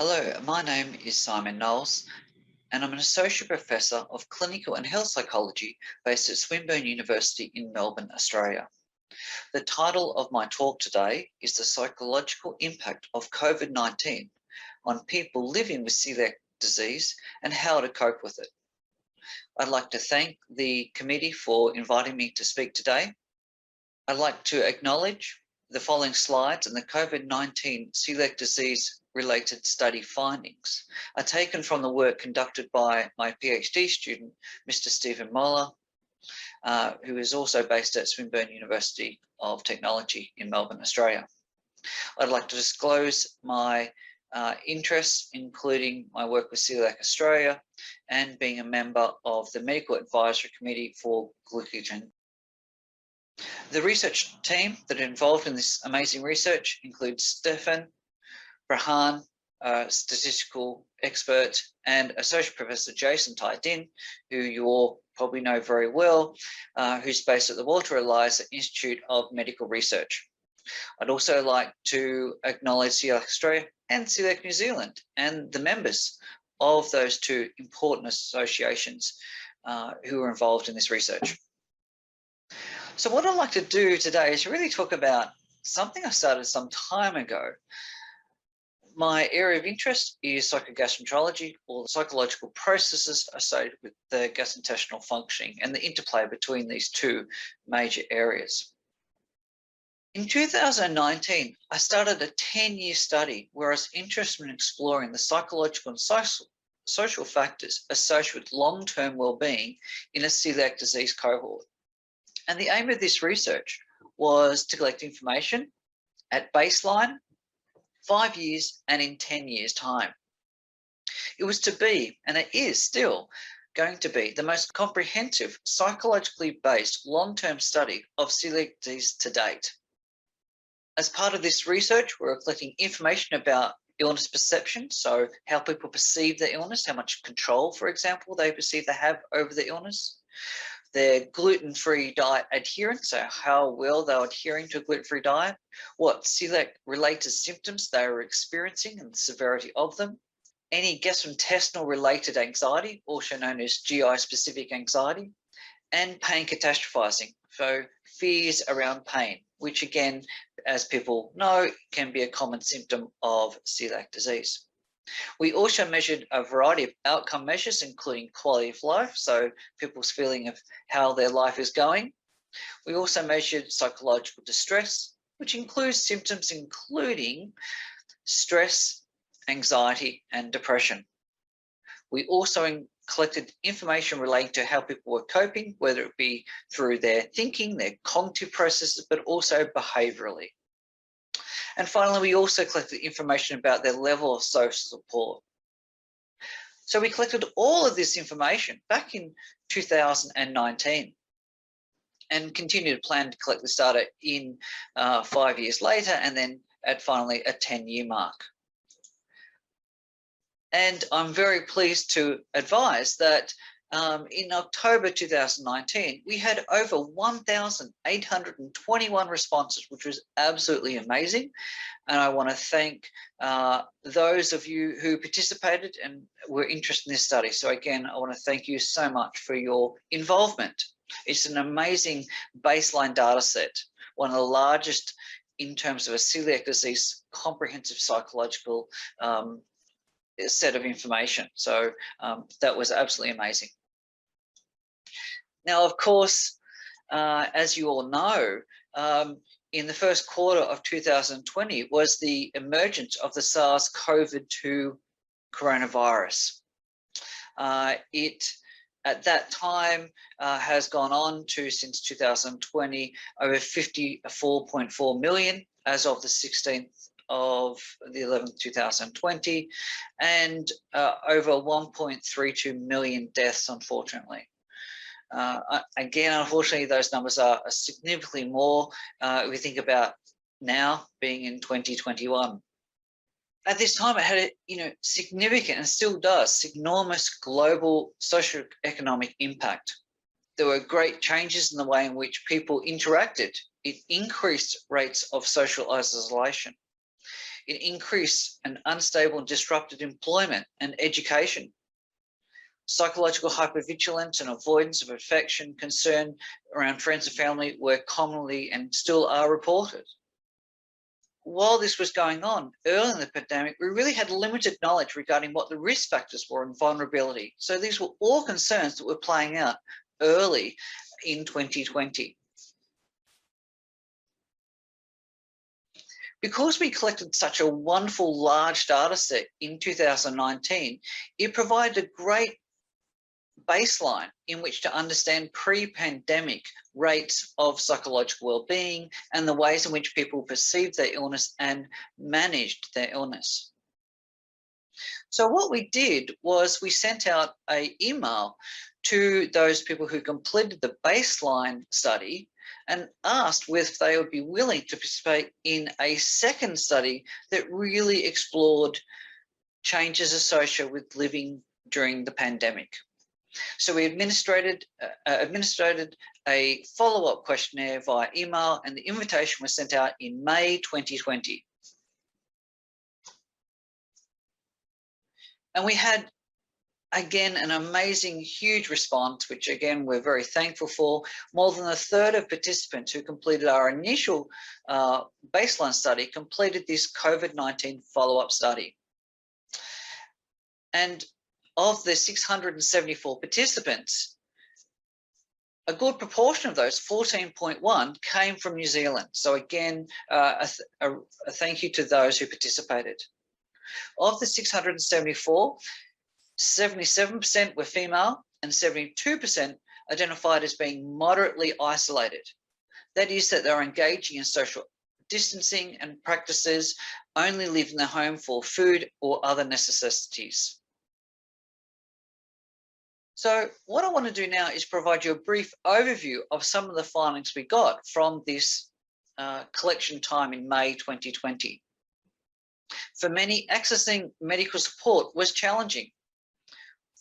Hello, my name is Simon Knowles, and I'm an Associate Professor of Clinical and Health Psychology based at Swinburne University in Melbourne, Australia. The title of my talk today is The Psychological Impact of COVID-19 on People Living with Celiac Disease and How to Cope with it. I'd like to thank the committee for inviting me to speak today. I'd like to acknowledge the following slides and the COVID-19 celiac disease related study findings are taken from the work conducted by my PhD student, Mr. Stephen Moeller, who is also based at Swinburne University of Technology in Melbourne, Australia. I'd like to disclose my interests, including my work with Coeliac Australia and being a member of the Medical Advisory Committee for Glutenfree. The research team that are involved in this amazing research includes Stefan, Brahan, statistical expert, and Associate Professor Jason Tai-Din, who you all probably know very well, who's based at the Walter Eliza Institute of Medical Research. I'd also like to acknowledge Coeliac Australia and Coeliac New Zealand and the members of those two important associations who are involved in this research. So what I'd like to do today is really talk about something I started some time ago. My area of interest is psychogastroenterology, or the psychological processes associated with the gastrointestinal functioning and the interplay between these two major areas. In 2019, I started a 10-year study where I was interested in exploring the psychological and social factors associated with long-term well-being in a celiac disease cohort. And the aim of this research was to collect information at baseline, 5 years, and in 10 years' time. It was to be, and it is still going to be, the most comprehensive, psychologically based long-term study of celiac disease to date. As part of this research, we're collecting information about illness perception, so how people perceive their illness, how much control, for example, they perceive they have over the illness. Their gluten-free diet adherence, so how well they're adhering to a gluten-free diet, what celiac-related symptoms they are experiencing and the severity of them, any gastrointestinal-related anxiety, also known as GI-specific anxiety, and pain catastrophizing, so fears around pain, which again, as people know, can be a common symptom of celiac disease. We also measured a variety of outcome measures, including quality of life, so people's feeling of how their life is going. We also measured psychological distress, which includes symptoms including stress, anxiety, and depression. We also collected information relating to how people were coping, whether it be through their thinking, their cognitive processes, but also behaviourally. And finally, we also collected information about their level of social support. So we collected all of this information back in 2019 and continue to plan to collect this data in 5 years later, and then at finally a 10-year mark. And I'm very pleased to advise that in October 2019, we had over 1,821 responses, which was absolutely amazing. And I want to thank those of you who participated and were interested in this study. So again, I want to thank you so much for your involvement. It's an amazing baseline data set, one of the largest in terms of a celiac disease comprehensive psychological set of information. So that was absolutely amazing. Now, of course, as you all know, in the first quarter of 2020 was the emergence of the SARS-CoV-2 coronavirus. It, at that time, has gone on to, since 2020, over 54.4 million as of the 16th of the 11th, 2020, and over 1.32 million deaths, unfortunately. Again, unfortunately, those numbers are significantly more if we think about now being in 2021. At this time, it had a significant, and still does, enormous global socio-economic impact. There were great changes in the way in which people interacted. It increased rates of social isolation. It increased an unstable and disrupted employment and education. Psychological hypervigilance and avoidance of affection, concern around friends and family were commonly and still are reported. While this was going on early in the pandemic, we really had limited knowledge regarding what the risk factors were and vulnerability. So these were all concerns that were playing out early in 2020. Because we collected such a wonderful large data set in 2019, it provided a great baseline in which to understand pre-pandemic rates of psychological well-being and the ways in which people perceived their illness and managed their illness. So what we did was we sent out an email to those people who completed the baseline study and asked if they would be willing to participate in a second study that really explored changes associated with living during the pandemic. So we administered a follow-up questionnaire via email, and the invitation was sent out in May 2020. And we had, again, an amazing, huge response, which again, we're very thankful for. More than a third of participants who completed our initial baseline study completed this COVID-19 follow-up study. And of the 674 participants, a good proportion of those, 14.1, came from New Zealand. So again, a thank you to those who participated. Of the 674, 77% were female and 72% identified as being moderately isolated. That is that they're engaging in social distancing and practices, only leaving their home for food or other necessities. So what I want to do now is provide you a brief overview of some of the findings we got from this collection time in May 2020. For many, accessing medical support was challenging.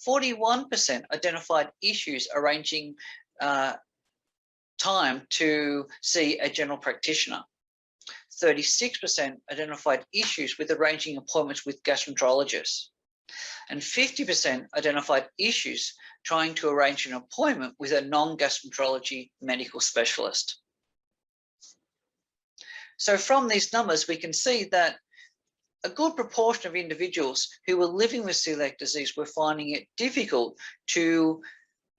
41% identified issues arranging time to see a general practitioner. 36% identified issues with arranging appointments with gastroenterologists. And 50% identified issues trying to arrange an appointment with a non-gastroenterology medical specialist. So from these numbers, we can see that a good proportion of individuals who were living with celiac disease were finding it difficult to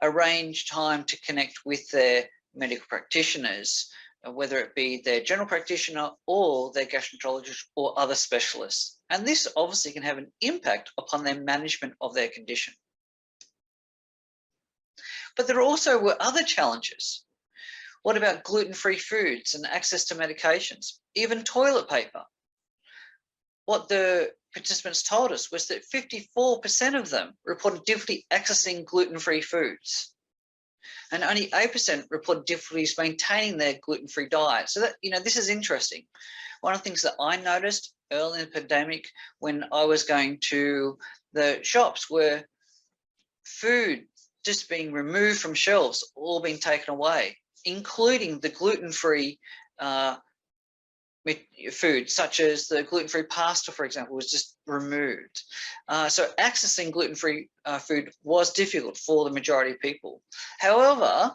arrange time to connect with their medical practitioners, whether it be their general practitioner or their gastroenterologist or other specialists. And this obviously can have an impact upon their management of their condition. But there also were other challenges. What about gluten-free foods and access to medications, even toilet paper? What the participants told us was that 54% of them reported difficulty accessing gluten-free foods. And only 8% reported difficulties maintaining their gluten-free diet. So that, this is interesting. One of the things that I noticed early in the pandemic when I was going to the shops were food just being removed from shelves, all being taken away, including the gluten-free food, such as the gluten-free pasta, for example, was just removed. So accessing gluten-free food was difficult for the majority of people. However,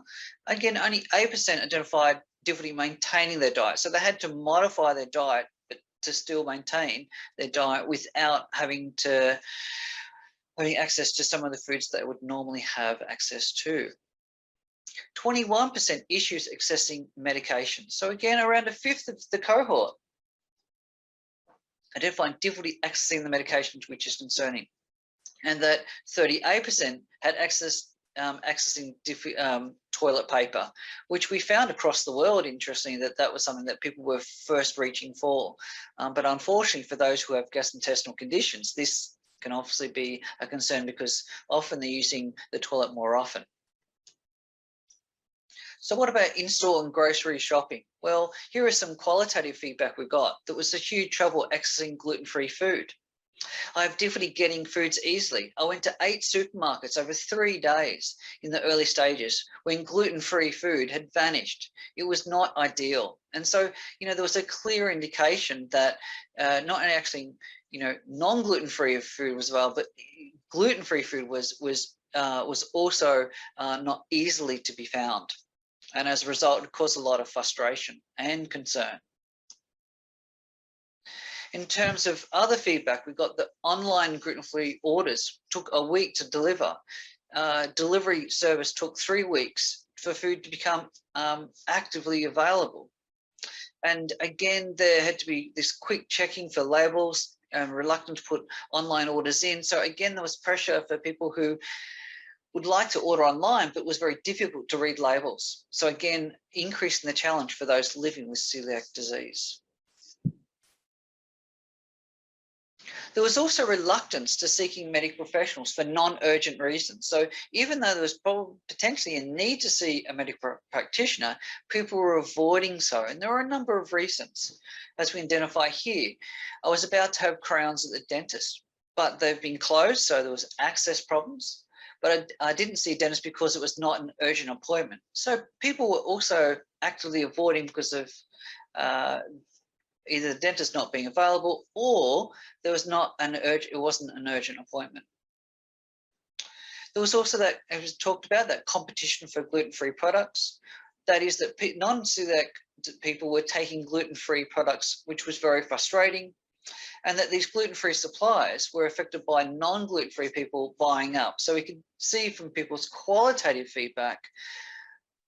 again, only 8% identified difficulty maintaining their diet. So they had to modify their diet but to still maintain their diet without having access to some of the foods they would normally have access to. 21% issues accessing medication. So again, around a fifth of the cohort identifying difficulty accessing the medications, which is concerning. And that 38% had accessing toilet paper, which we found across the world, interesting, that was something that people were first reaching for. But unfortunately, for those who have gastrointestinal conditions, this can obviously be a concern because often they're using the toilet more often. So what about in-store and grocery shopping? Well, here is some qualitative feedback we got. There was a huge trouble accessing gluten-free food. I have difficulty getting foods easily. I went to 8 supermarkets over 3 days in the early stages when gluten-free food had vanished. It was not ideal. And so, there was a clear indication that not actually, non-gluten-free food was available, but gluten-free food was also not easily to be found. And as a result, it caused a lot of frustration and concern. In terms of other feedback, we got the online gluten-free orders took a week to deliver. Delivery service took 3 weeks for food to become actively available. And again, there had to be this quick checking for labels and reluctant to put online orders in. So again, there was pressure for people who would like to order online, but it was very difficult to read labels. So again, increasing the challenge for those living with celiac disease. There was also reluctance to seeking medical professionals for non-urgent reasons. So even though there was potentially a need to see a medical practitioner, people were avoiding so. And there were a number of reasons, as we identify here. I was about to have crowns at the dentist, but they've been closed, so there was access problems. But I didn't see a dentist because it was not an urgent appointment. So people were also actively avoiding because of either the dentist not being available or there was it wasn't an urgent appointment. There was also that, as we talked about, that competition for gluten-free products. That is that non-celiac people were taking gluten-free products, which was very frustrating, and that these gluten-free supplies were affected by non-gluten-free people buying up. So we could see from people's qualitative feedback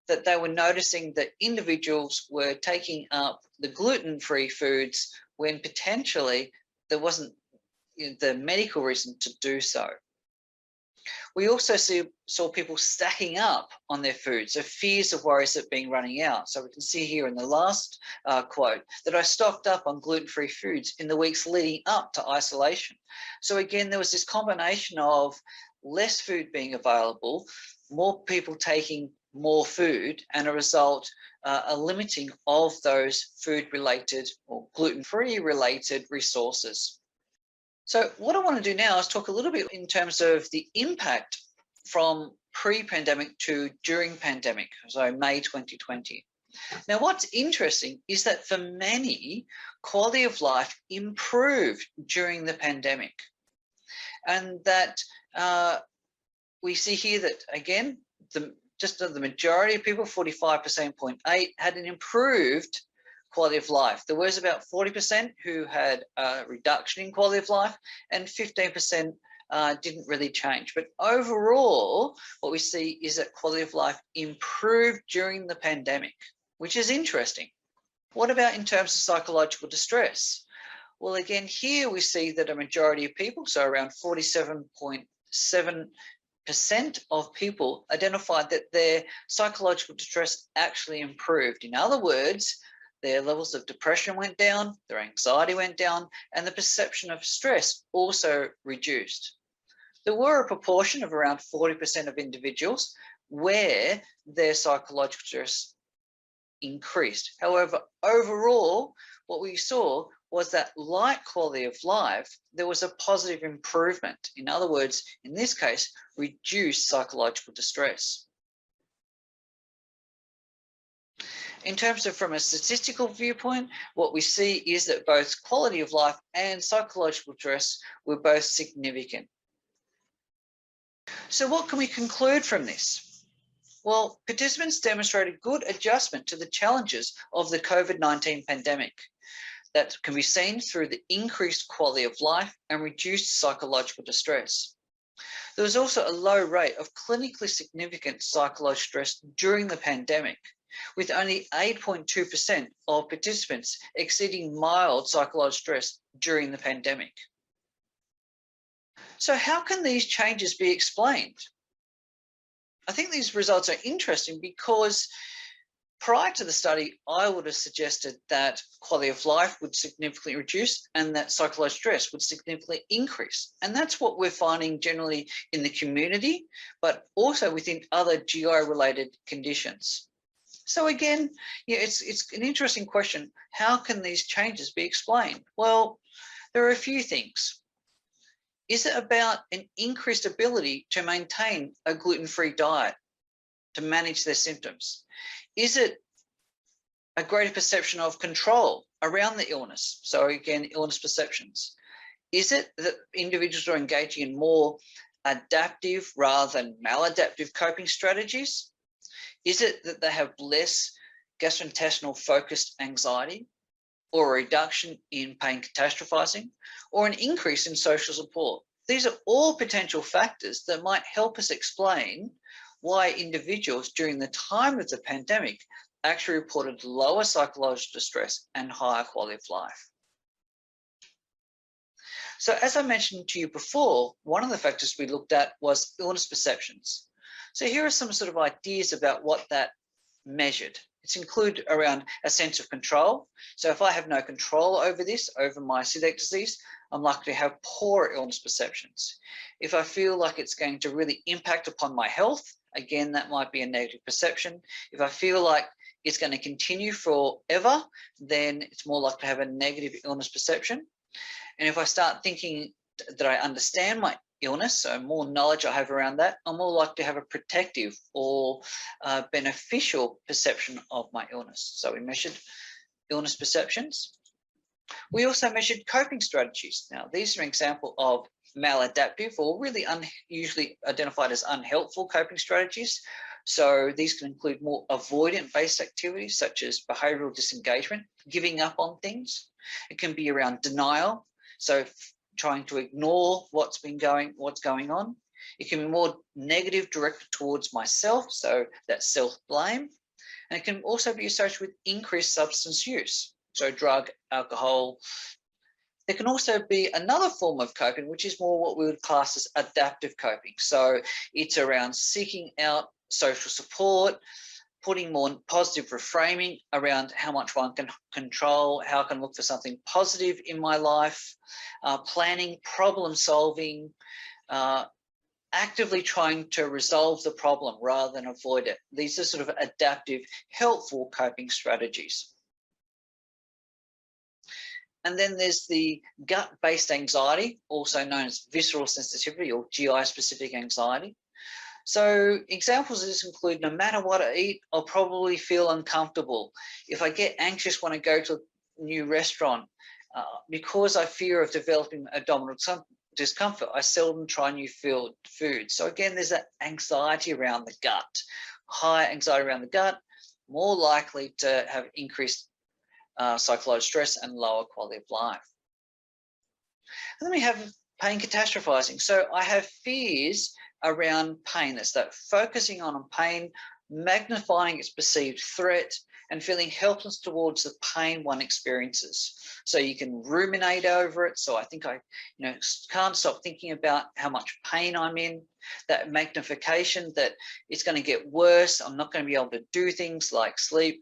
that they were noticing that individuals were taking up the gluten-free foods when potentially there wasn't the medical reason to do so. We also saw people stacking up on their food, so fears of worries of being running out. So we can see here in the last quote that I stocked up on gluten-free foods in the weeks leading up to isolation. So again, there was this combination of less food being available, more people taking more food, and a result, a limiting of those food-related or gluten-free related resources. So what I want to do now is talk a little bit in terms of the impact from pre-pandemic to during pandemic, so May 2020. Now, what's interesting is that for many, quality of life improved during the pandemic. And that we see here that, again, just the majority of people, 45.8%, had an improved quality of life. There was about 40% who had a reduction in quality of life, and 15% didn't really change. But overall, what we see is that quality of life improved during the pandemic, which is interesting. What about in terms of psychological distress? Well, again, here we see that a majority of people, so around 47.7%, of people identified that their psychological distress actually improved. In other words, their levels of depression went down, their anxiety went down, and the perception of stress also reduced. There were a proportion of around 40% of individuals where their psychological stress increased. However, overall, what we saw was that like quality of life, there was a positive improvement. In other words, in this case, reduced psychological distress. In terms of from a statistical viewpoint, what we see is that both quality of life and psychological stress were both significant. So what can we conclude from this? Well, participants demonstrated good adjustment to the challenges of the COVID-19 pandemic. That can be seen through the increased quality of life and reduced psychological distress. There was also a low rate of clinically significant psychological stress during the pandemic, with only 8.2% of participants exceeding mild psychological stress during the pandemic. So how can these changes be explained? I think these results are interesting because prior to the study, I would have suggested that quality of life would significantly reduce and that psychological stress would significantly increase. And that's what we're finding generally in the community, but also within other GI-related conditions. So again, it's an interesting question. How can these changes be explained? Well, there are a few things. Is it about an increased ability to maintain a gluten-free diet, to manage their symptoms? Is it a greater perception of control around the illness? So again, illness perceptions. Is it that individuals are engaging in more adaptive rather than maladaptive coping strategies? Is it that they have less gastrointestinal focused anxiety, or a reduction in pain catastrophizing, or an increase in social support? These are all potential factors that might help us explain why individuals during the time of the pandemic actually reported lower psychological distress and higher quality of life. So as I mentioned to you before, one of the factors we looked at was illness perceptions. So here are some sort of ideas about what that measured. It's included around a sense of control. So if I have no control over this, over my celiac disease, I'm likely to have poor illness perceptions. If I feel like it's going to really impact upon my health, again, that might be a negative perception. If I feel like it's going to continue forever, then it's more likely to have a negative illness perception. And if I start thinking that I understand my illness, so more knowledge I have around that, I'm more likely to have a protective or beneficial perception of my illness. So we measured illness perceptions. We also measured coping strategies. Now, these are an example of maladaptive or really usually identified as unhelpful coping strategies. So these can include more avoidant-based activities such as behavioural disengagement, giving up on things. It can be around denial, so trying to ignore what's going on. It can be more negative, directed towards myself, so that's self-blame. And it can also be associated with increased substance use, so drug, alcohol. There can also be another form of coping, which is more what we would class as adaptive coping. So it's around seeking out social support, putting more positive reframing around how much one can control, how I can look for something positive in my life, planning, problem solving, actively trying to resolve the problem rather than avoid it. These are sort of adaptive, helpful coping strategies. And then there's the gut-based anxiety, also known as visceral sensitivity or GI-specific anxiety. So examples of this include, no matter what I eat, I'll probably feel uncomfortable. If I get anxious when I go to a new restaurant, because I fear of developing abdominal discomfort, I seldom try new foods. So again, there's that anxiety around the gut. Higher anxiety around the gut, more likely to have increased psychological stress and lower quality of life. And then we have pain catastrophizing. So I have fears around pain. That's that focusing on pain, magnifying its perceived threat, and feeling helpless towards the pain one experiences. So you can ruminate over it. So I think I can't stop thinking about how much pain I'm in. That magnification that it's going to get worse. I'm not going to be able to do things like sleep,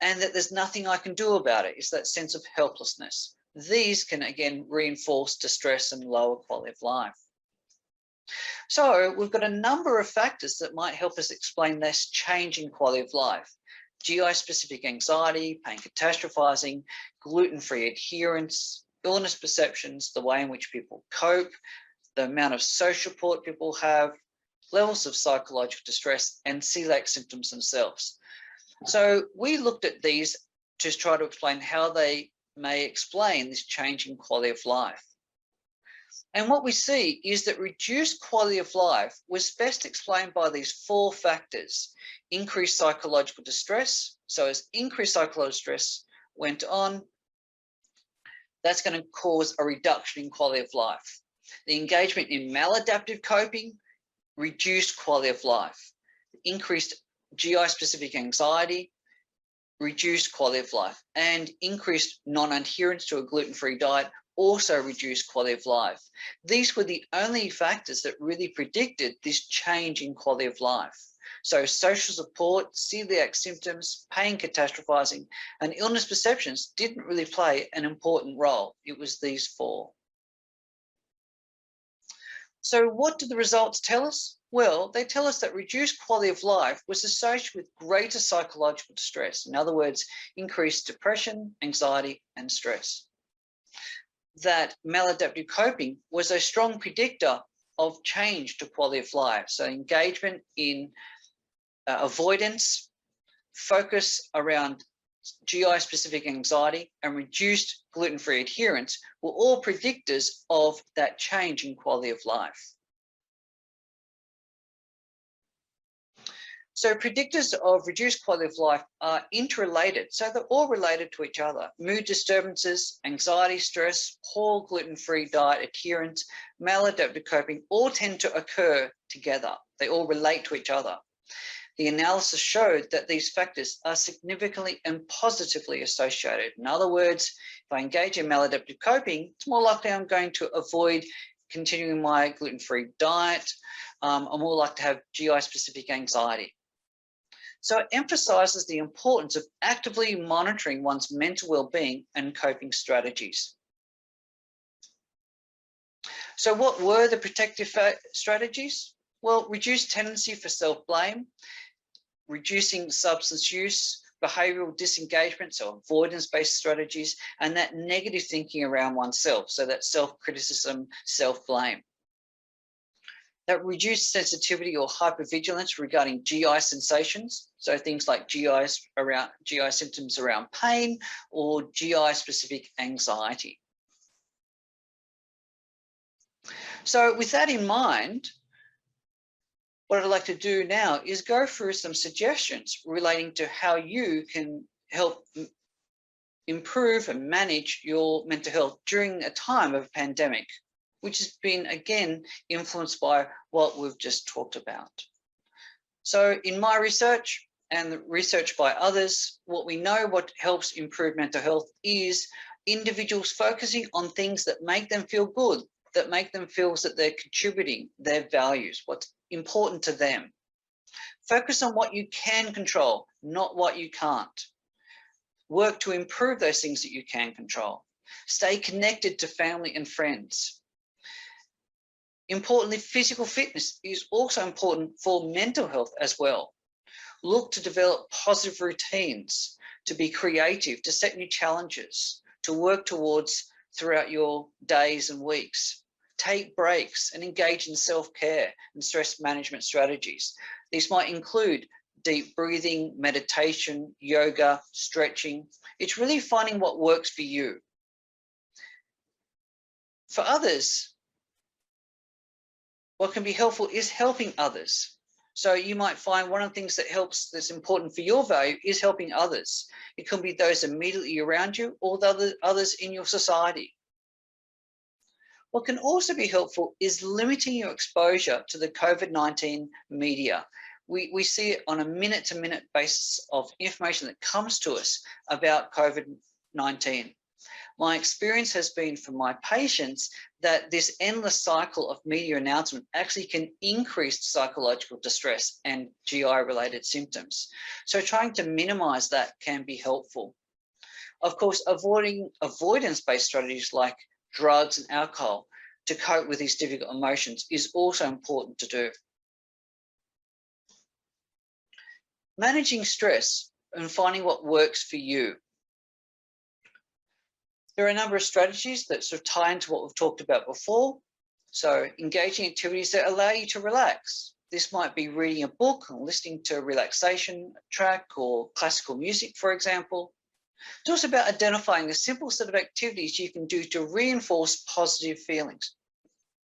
and that there's nothing I can do about it. It's that sense of helplessness. These can again reinforce distress and lower quality of life. So we've got a number of factors that might help us explain this change in quality of life. GI-specific anxiety, pain catastrophizing, gluten-free adherence, illness perceptions, the way in which people cope, the amount of social support people have, levels of psychological distress, and celiac symptoms themselves. So we looked at these to try to explain how they may explain this change in quality of life. And what we see is that reduced quality of life was best explained by these four factors: increased psychological distress. So as increased psychological stress went on, that's going to cause a reduction in quality of life. The engagement in maladaptive coping reduced quality of life. Increased GI-specific anxiety reduced quality of life, and increased non-adherence to a gluten-free diet also reduced quality of life. These were the only factors that really predicted this change in quality of life. So social support, celiac symptoms, pain catastrophizing, and illness perceptions didn't really play an important role. It was these four. So what did the results tell us? Well, they tell us that reduced quality of life was associated with greater psychological distress. In other words, increased depression, anxiety, and stress. that maladaptive coping was a strong predictor of change to quality of life. So engagement in avoidance, focus around GI-specific anxiety, and reduced gluten-free adherence were all predictors of that change in quality of life. So predictors of reduced quality of life are interrelated. So they're all related to each other. Mood disturbances, anxiety, stress, poor gluten-free diet adherence, maladaptive coping all tend to occur together. They all relate to each other. The analysis showed that these factors are significantly and positively associated. In other words, if I engage in maladaptive coping, it's more likely I'm going to avoid continuing my gluten-free diet. I'm more likely to have GI-specific anxiety. So it emphasizes the importance of actively monitoring one's mental well-being and coping strategies. So what were the protective strategies? Well, reduced tendency for self-blame, reducing substance use, behavioral disengagement, so avoidance-based strategies, and that negative thinking around oneself, so that self-criticism, self-blame. That reduced sensitivity or hypervigilance regarding GI sensations, so things like GI symptoms around pain or GI-specific anxiety. So with that in mind, what I'd like to do now is go through some suggestions relating to how you can help improve and manage your mental health during a time of a pandemic, which has been, again, influenced by what we've just talked about. So in my research and the research by others, what we know what helps improve mental health is individuals focusing on things that make them feel good, that make them feel that they're contributing their values, what's important to them. Focus on what you can control, not what you can't. Work to improve those things that you can control. Stay connected to family and friends. Importantly, physical fitness is also important for mental health as well. Look to develop positive routines, to be creative, to set new challenges, to work towards throughout your days and weeks. Take breaks and engage in self-care and stress management strategies. These might include deep breathing, meditation, yoga, stretching. It's really finding what works for you. For others, what can be helpful is helping others. So you might find one of the things that helps, that's important for your value, is helping others. It can be those immediately around you or the others in your society. What can also be helpful is limiting your exposure to the COVID-19 media. We see it on a minute-to-minute basis of information that comes to us about COVID-19. My experience has been from my patients that this endless cycle of media announcement actually can increase psychological distress and GI-related symptoms. So trying to minimize that can be helpful. Of course, avoiding avoidance-based strategies like drugs and alcohol to cope with these difficult emotions is also important to do. Managing stress and finding what works for you. There are a number of strategies that sort of tie into what we've talked about before. So engaging activities that allow you to relax. This might be reading a book or listening to a relaxation track or classical music, for example. It's also about identifying the simple set of activities you can do to reinforce positive feelings.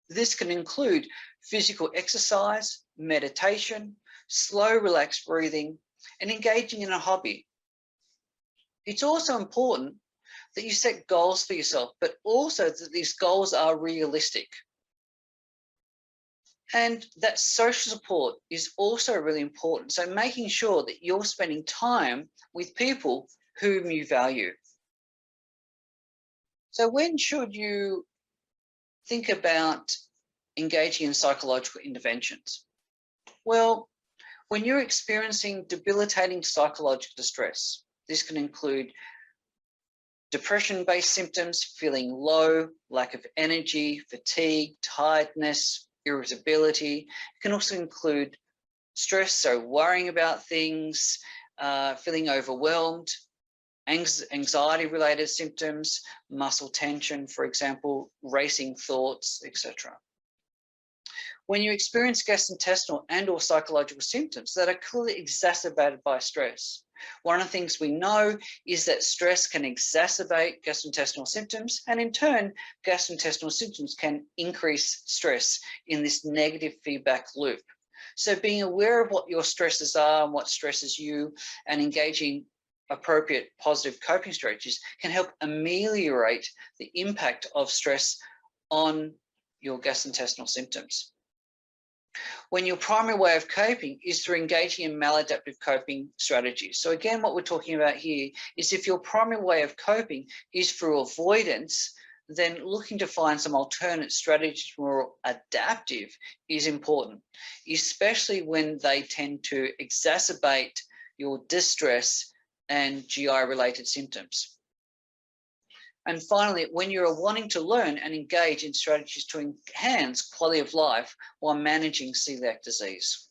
This can include physical exercise, meditation, slow, relaxed breathing, and engaging in a hobby. It's also important that you set goals for yourself, but also that these goals are realistic. And that social support is also really important. So making sure that you're spending time with people whom you value. So when should you think about engaging in psychological interventions? Well, when you're experiencing debilitating psychological distress, this can include depression-based symptoms, feeling low, lack of energy, fatigue, tiredness, irritability. It can also include stress, so worrying about things, feeling overwhelmed. anxiety-related symptoms, muscle tension, for example, racing thoughts, etc. When you experience gastrointestinal and or psychological symptoms that are clearly exacerbated by stress, one of the things we know is that stress can exacerbate gastrointestinal symptoms, and in turn, gastrointestinal symptoms can increase stress in this negative feedback loop. So being aware of what your stresses are and what stresses you and engaging appropriate positive coping strategies can help ameliorate the impact of stress on your gastrointestinal symptoms. When your primary way of coping is through engaging in maladaptive coping strategies. So again, what we're talking about here is if your primary way of coping is through avoidance, then looking to find some alternate strategies more adaptive is important, especially when they tend to exacerbate your distress and GI-related symptoms. And finally, when you're wanting to learn and engage in strategies to enhance quality of life while managing celiac disease.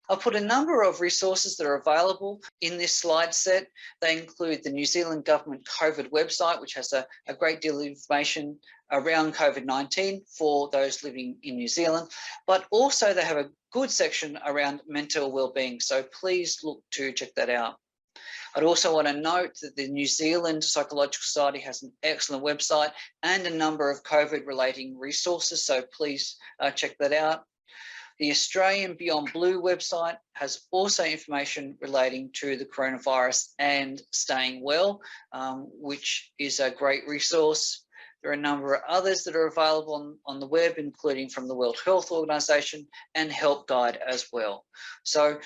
I've put a number of resources that are available in this slide set. They include the New Zealand Government COVID website, which has a great deal of information around COVID-19 for those living in New Zealand, but also they have a good section around mental wellbeing. So please look to check that out. I'd also want to note that the New Zealand Psychological Society has an excellent website and a number of COVID-relating resources, so please check that out. The Australian Beyond Blue website has also information relating to the coronavirus and staying well, which is a great resource. There are a number of others that are available on the web, including from the World Health Organization and Help Guide as well. So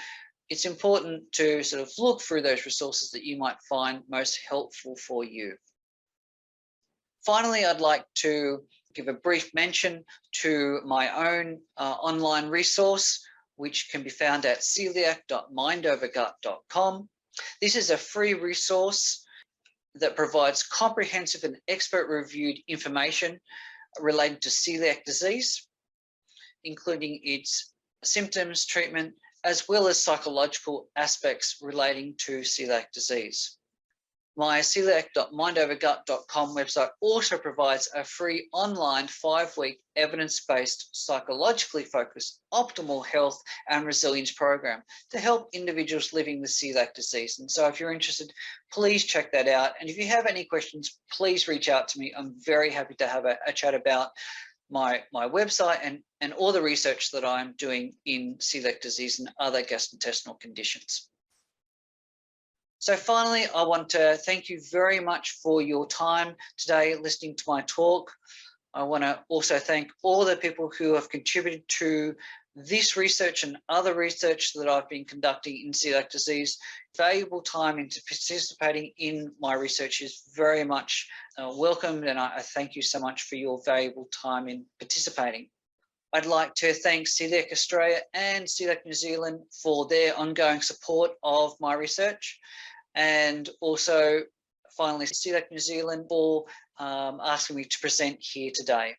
it's important to sort of look through those resources that you might find most helpful for you. Finally, I'd like to give a brief mention to my own online resource, which can be found at coeliac.mindovergut.com. This is a free resource that provides comprehensive and expert-reviewed information related to celiac disease, including its symptoms, treatment, as well as psychological aspects relating to celiac disease. My coeliac.mindovergut.com website also provides a free online 5-week evidence-based, psychologically focused optimal health and resilience program to help individuals living with celiac disease. And so if you're interested, please check that out. And if you have any questions, please reach out to me. I'm very happy to have a chat about my website and all the research that I'm doing in celiac disease and other gastrointestinal conditions. So finally, I want to thank you very much for your time today listening to my talk. I want to also thank all the people who have contributed to this research and other research that I've been conducting in celiac disease. Valuable time into participating in my research is very much welcomed, and I thank you so much for your valuable time in participating. I'd like to thank Coeliac Australia and Coeliac New Zealand for their ongoing support of my research, and also finally Coeliac New Zealand for asking me to present here today.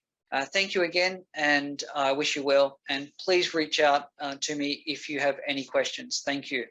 Thank you again, and I wish you well, and please reach out to me if you have any questions. Thank you.